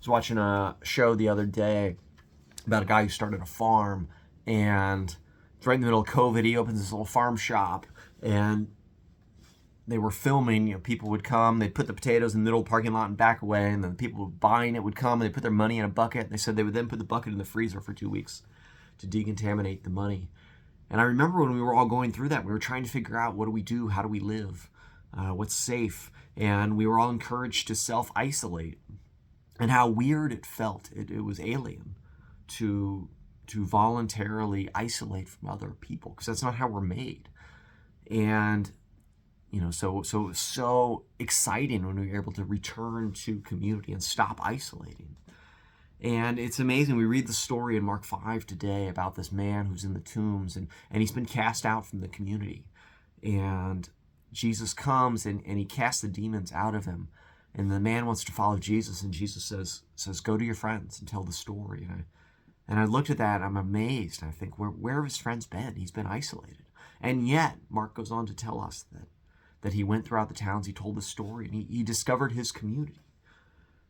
was watching a show the other day about a guy who started a farm, and right in the middle of COVID, he opens this little farm shop, and they were filming. People would come, they'd put the potatoes in the middle of the parking lot and back away, and then the people buying it would come and they'd put their money in a bucket. They said they would then put the bucket in the freezer for 2 weeks to decontaminate the money. And I remember when we were all going through that, we were trying to figure out, what do we do? How do we live? What's safe? And we were all encouraged to self-isolate, and how weird it felt. It was alien to voluntarily isolate from other people, because that's not how we're made. And so exciting when we were able to return to community and stop isolating. And it's amazing. We read the story in Mark 5 today about this man who's in the tombs, and he's been cast out from the community. And Jesus comes and he casts the demons out of him. And the man wants to follow Jesus, and Jesus says, go to your friends and tell the story. And I looked at that, and I'm amazed. I think, where have his friends been? He's been isolated. And yet, Mark goes on to tell us that he went throughout the towns, he told the story, and he discovered his community.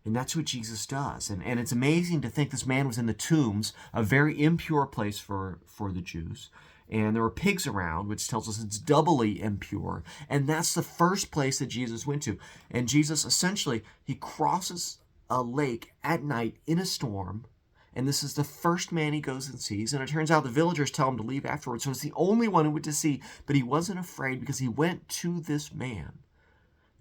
And that's what Jesus does. And it's amazing to think this man was in the tombs, a very impure place for the Jews. And there were pigs around, which tells us it's doubly impure. And that's the first place that Jesus went to. And Jesus, essentially, he crosses a lake at night in a storm. And this is the first man he goes and sees. And it turns out the villagers tell him to leave afterwards. So it's the only one who went to see. But he wasn't afraid, because he went to this man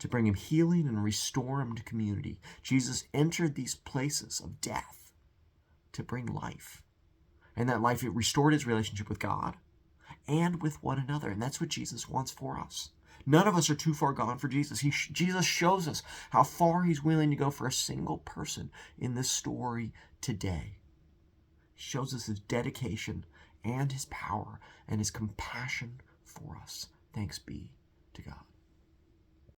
to bring him healing and restore him to community. Jesus entered these places of death to bring life. And that life, it restored his relationship with God and with one another. And that's what Jesus wants for us. None of us are too far gone for Jesus. Jesus shows us how far he's willing to go for a single person in this story today. He shows us his dedication and his power and his compassion for us. Thanks be to God.